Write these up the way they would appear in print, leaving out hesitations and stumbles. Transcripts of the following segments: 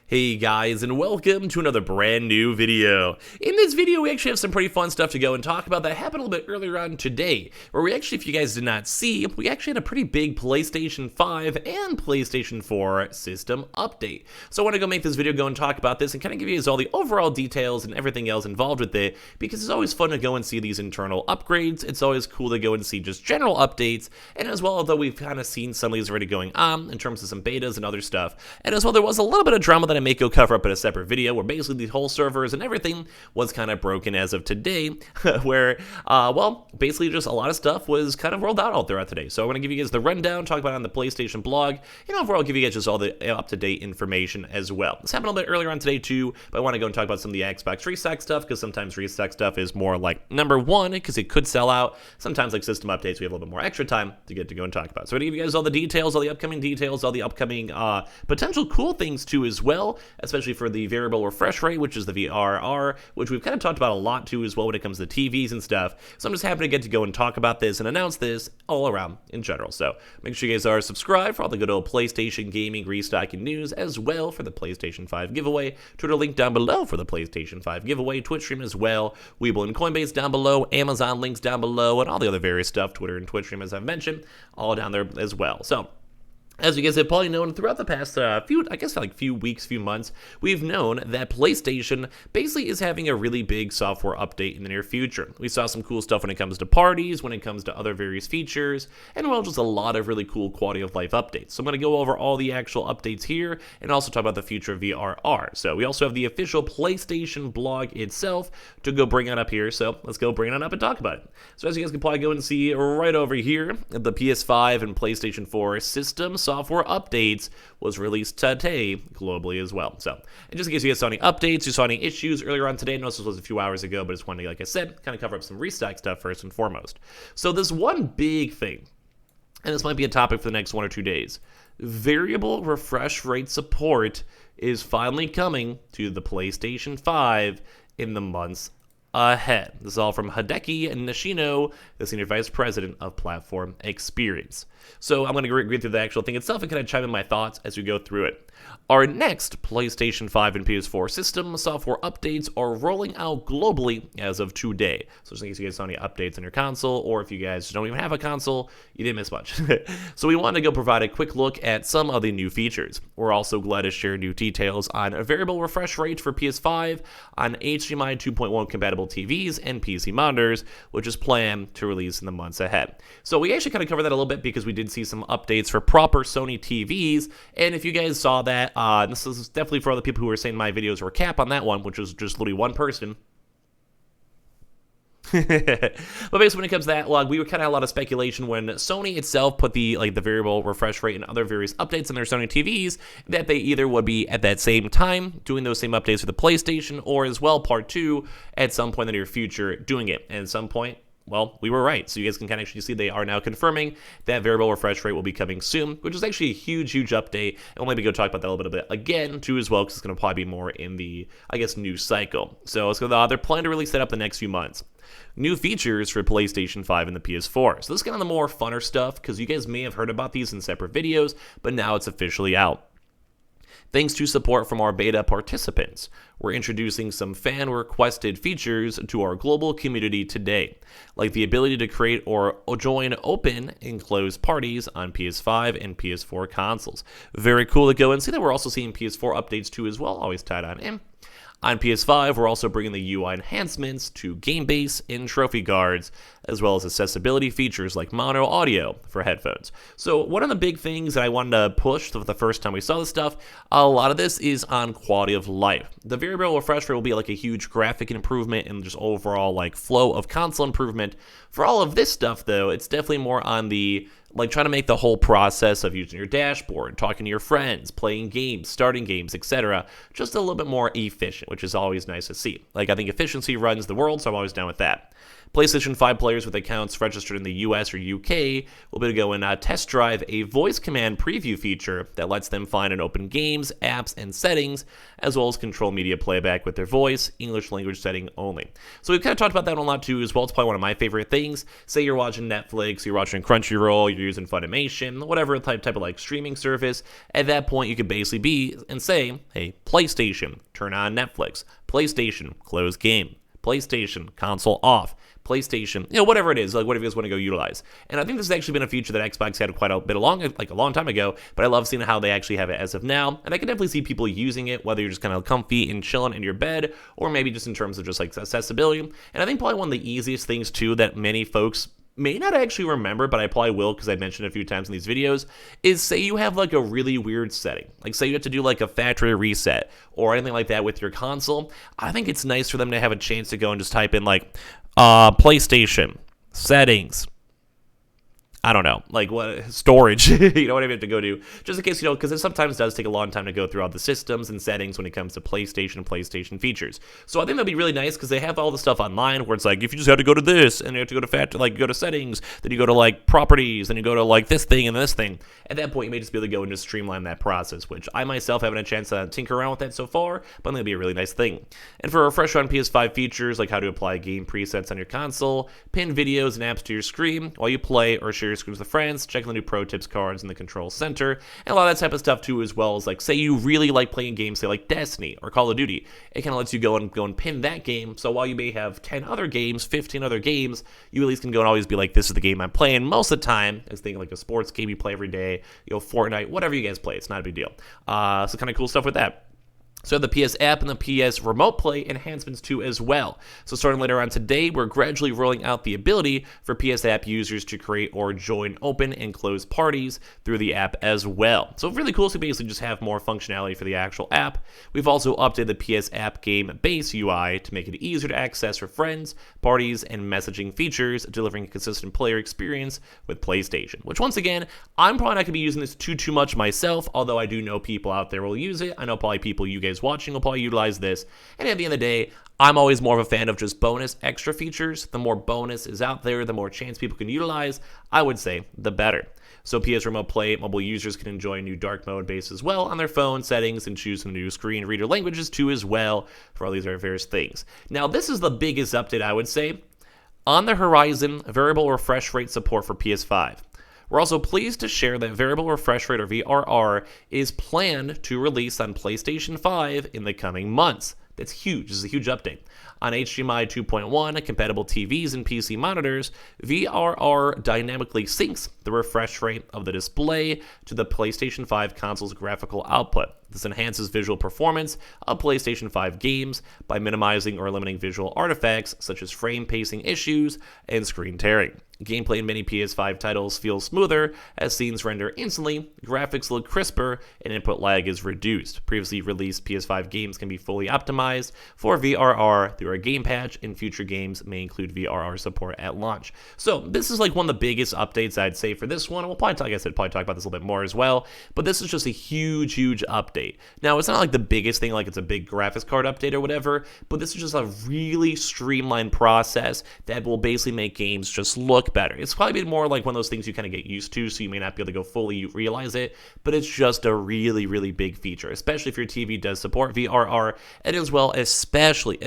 Hey guys, and welcome to another brand new video. In this video, we actually have some pretty fun stuff to go and talk about that happened a little bit earlier on today, where we actually, if you guys did not see, we actually had a pretty big PlayStation 5 and PlayStation 4 system update. So I want to go make this video, go and talk about this, and kind of give you guys all the overall details and everything else involved with it, because it's always fun to go and see these internal upgrades. It's always cool to go and see just general updates, and as well, although we've kind of seen some of these already going on in terms of some betas and other stuff, and as well, there was a little bit of drama that I may go cover up in a separate video where basically the whole servers and everything was kind of broken as of today, where, well, basically just a lot of stuff was kind of rolled out throughout today. So I want to give you guys the rundown, talk about it on the PlayStation blog, and overall give you guys just all the up-to-date information as well. This happened a little bit earlier on today too, but I want to go and talk about some of the Xbox restock stuff, because sometimes restock stuff is more like number one, because it could sell out. Sometimes like system updates, we have a little bit more extra time to get to go and talk about. So I'm going to give you guys all the details, all the upcoming details, all the upcoming potential cool things too as well, especially for the variable refresh rate, which is the VRR, which we've kind of talked about a lot too as well when it comes to TVs and stuff. So I'm just happy to get to go and talk about this and announce this all around in general. So make sure you guys are subscribed for all the good old PlayStation gaming restocking news, as well for the PlayStation 5 giveaway. Twitter link down below for the PlayStation 5 giveaway, Twitch stream as well, Webull and Coinbase down below, Amazon links down below, and all the other various stuff, Twitter and Twitch stream as I've mentioned, all down there as well. So as you guys have probably known throughout the past few weeks, few months, we've known that PlayStation basically is having a really big software update in the near future. We saw some cool stuff when it comes to parties, when it comes to other various features, and well, just a lot of really cool quality of life updates. So I'm going to go over all the actual updates here, and also talk about the future of VRR. So we also have the official PlayStation blog itself to go bring on up here, so let's go bring it on up and talk about it. So as you guys can probably go and see right over here, the PS5 and PlayStation 4 system software updates was released today globally as well. So, and just in case you guys saw any updates, you saw any issues earlier on today, I know this was a few hours ago, but just wanted to, like I said, kind of cover up some restock stuff first and foremost. So this one big thing, and this might be a topic for the next 1 or 2 days, variable refresh rate support is finally coming to the PlayStation 5 in the months ahead. This is all from Hideki Nishino, the Senior Vice President of Platform Experience. So I'm going to read through the actual thing itself and kind of chime in my thoughts as we go through it. Our next PlayStation 5 and PS4 system software updates are rolling out globally as of today. So just in case you guys saw any updates on your console, or if you guys don't even have a console, you didn't miss much. So we want to go provide a quick look at some of the new features. We're also glad to share new details on a variable refresh rate for PS5, on HDMI 2.1 compatible TVs and PC monitors, which is planned to release in the months ahead. So we actually kind of covered that a little bit because we did see some updates for proper Sony TVs, and if you guys saw that, this is definitely for all the people who were saying my videos were cap on that one, which was just literally one person. But basically, when it comes to that, we were kind of had a lot of speculation when Sony itself put the variable refresh rate and other various updates on their Sony TVs, that they either would be at that same time doing those same updates for the PlayStation, or as well part 2 at some point in the near future doing it. And at some point, well, we were right. So you guys can kind of actually see they are now confirming that variable refresh rate will be coming soon, which is actually a huge update. And we'll maybe go talk about that a little bit again too as well, because it's going to probably be more in the, I guess, new cycle. So let's go. They're planning to release that up the next few months. New features for PlayStation 5 and the PS4. So this is kind of the more funner stuff, because you guys may have heard about these in separate videos, but now it's officially out. Thanks to support from our beta participants, we're introducing some fan-requested features to our global community today, like the ability to create or join open and closed parties on PS5 and PS4 consoles. Very cool to go and see that. We're also seeing PS4 updates too as well, always tied on in. On PS5, we're also bringing the UI enhancements to game base and trophy guards, as well as accessibility features like mono audio for headphones. So one of the big things that I wanted to push the first time we saw this stuff, a lot of this is on quality of life. The variable refresh rate will be like a huge graphic improvement and just overall flow of console improvement. For all of this stuff though, it's definitely more on the trying to make the whole process of using your dashboard, talking to your friends, playing games, starting games, etc., just a little bit more efficient, which is always nice to see. I think efficiency runs the world, so I'm always down with that. PlayStation 5 players with accounts registered in the US or UK will be able to go and test drive a voice command preview feature that lets them find and open games, apps, and settings, as well as control media playback with their voice, English language setting only. So we've kind of talked about that a lot too as well. It's probably one of my favorite things. Say you're watching Netflix, you're watching Crunchyroll, you're using Funimation, whatever type of like streaming service. At that point, you could basically be and say, hey, PlayStation, turn on Netflix. PlayStation, close game. PlayStation, console off. PlayStation, whatever it is, like whatever you guys want to go utilize. And I think this has actually been a feature that Xbox had quite a bit a long time ago, but I love seeing how they actually have it as of now. And I can definitely see people using it, whether you're just kind of comfy and chilling in your bed, or maybe just in terms of just like accessibility. And I think probably one of the easiest things too that many folks may not actually remember, but I probably will because I mentioned it a few times in these videos, is say you have like a really weird setting. Like say you have to do like a factory reset or anything like that with your console. I think it's nice for them to have a chance to go and just type in like PlayStation, settings, I don't know, like what storage, whatever you have to go to, just in case, because it sometimes does take a long time to go through all the systems and settings when it comes to PlayStation features. So I think that'd be really nice because they have all the stuff online where it's like, if you just have to go to this and you have to go to go to settings, then you go to like properties, then you go to like this thing and this thing. At that point, you may just be able to go and just streamline that process, which I myself haven't had a chance to tinker around with that so far, but I think that'd be a really nice thing. And for a refresher on PS5 features, like how to apply game presets on your console, pin videos and apps to your screen while you play or share your screens with friends, check the new pro tips cards in the control center, and a lot of that type of stuff too, as well as like say you really like playing games, say like Destiny or Call of Duty, it kind of lets you go and pin that game. So while you may have 10 other games, 15 other games, you at least can go and always be like, this is the game I'm playing most of the time. I was thinking like a sports game you play every day, Fortnite, whatever you guys play, it's not a big deal. So kind of cool stuff with that. So the PS app and the PS Remote Play enhancements too as well. So starting later on today, we're gradually rolling out the ability for PS app users to create or join open and close parties through the app as well. So really cool to basically just have more functionality for the actual app. We've also updated the PS app game base UI to make it easier to access for friends, parties, and messaging features, delivering a consistent player experience with PlayStation, which once again, I'm probably not going to be using this too much myself, although I do know people out there will use it. I know probably people you guys watching will probably utilize this, and at the end of the day, I'm always more of a fan of just bonus extra features. The more bonus is out there, the more chance people can utilize, I would say the better. So PS Remote Play mobile users can enjoy new dark mode base as well on their phone settings and choose some new screen reader languages too as well for all these various things. Now this is the biggest update I would say. On the horizon, variable refresh rate support for PS5. We're also pleased to share that variable refresh rate, or VRR, is planned to release on PlayStation 5 in the coming months. That's huge. This is a huge update. On HDMI 2.1 compatible TVs and PC monitors, VRR dynamically syncs the refresh rate of the display to the PlayStation 5 console's graphical output. This enhances visual performance of PlayStation 5 games by minimizing or eliminating visual artifacts such as frame pacing issues and screen tearing. Gameplay in many PS5 titles feels smoother as scenes render instantly, graphics look crisper, and input lag is reduced. Previously released PS5 games can be fully optimized for VRR through a game patch, and future games may include VRR support at launch. So this is like one of the biggest updates I'd say for this one. We'll probably talk about this a little bit more as well, but this is just a huge update. Now, it's not like the biggest thing, like it's a big graphics card update or whatever, but this is just a really streamlined process that will basically make games just look better. It's probably more like one of those things you kind of get used to, so you may not be able to go fully realize it, but it's just a really big feature, especially if your TV does support VRR, and as well, especially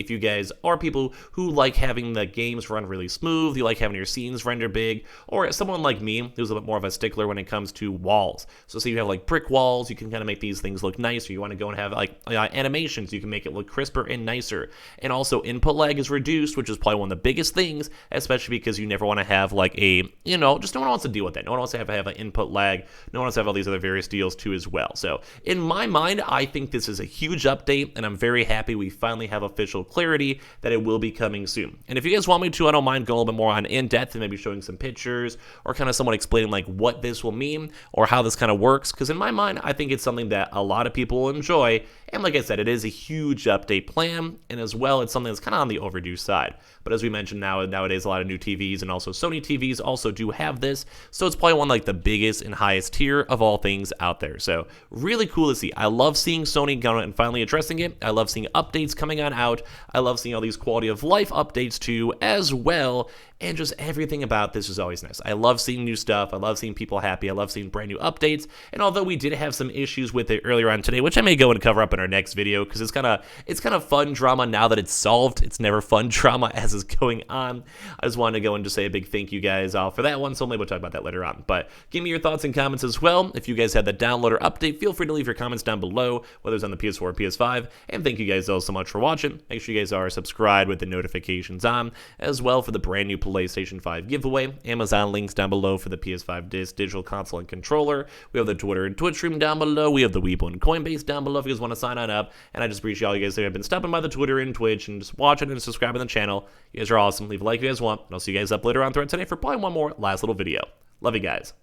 if you guys are people who like having the games run really smooth, you like having your scenes render big, or someone like me who's a bit more of a stickler when it comes to walls. So say you have like brick walls, you can kind of make these things look nice, or you want to go and have like animations, you can make it look crisper and nicer. And also input lag is reduced, which is probably one of the biggest things, especially because you never want to have like a, just no one wants to deal with that. No one wants to have an input lag. No one wants to have all these other various deals too as well. So in my mind, I think this is a huge update, and I'm very happy we finally have official clarity that it will be coming soon. And if you guys want me to, I don't mind going a little bit more on in-depth and maybe showing some pictures or kind of someone explaining like what this will mean or how this kind of works, because in my mind, I think it's something that a lot of people will enjoy, And like I said, it is a huge update plan, and as well, it's something that's kind of on the overdue side. But as we mentioned, nowadays a lot of new TVs and also Sony TVs also do have this, so it's probably one like the biggest and highest tier of all things out there. So really cool to see. I love seeing Sony going and finally addressing it. I love seeing updates coming on out. I love seeing all these quality of life updates too as well. And just everything about this is always nice. I love seeing new stuff. I love seeing people happy. I love seeing brand new updates. And although we did have some issues with it earlier on today, which I may go and cover up in our next video, because it's kind of fun drama now that it's solved. It's never fun drama as is going on. I just wanted to go and just say a big thank you guys all for that one. So maybe we'll talk about that later on. But give me your thoughts and comments as well. If you guys had the downloader update, feel free to leave your comments down below, whether it's on the PS4 or PS5. And thank you guys all so much for watching. Make sure you guys are subscribed with the notifications on, as well for the brand new PlayStation 5 giveaway. Amazon links down below for the PS5 digital console and controller. We have the Twitter and Twitch stream down below. We have the Weeble and Coinbase down below if you guys want to sign on up. And I just appreciate all you guys that have been stopping by the Twitter and Twitch and just watching and subscribing to the channel. You guys are awesome. Leave a like if you guys want. And I'll see you guys up later on throughout today for probably one more last little video. Love you guys.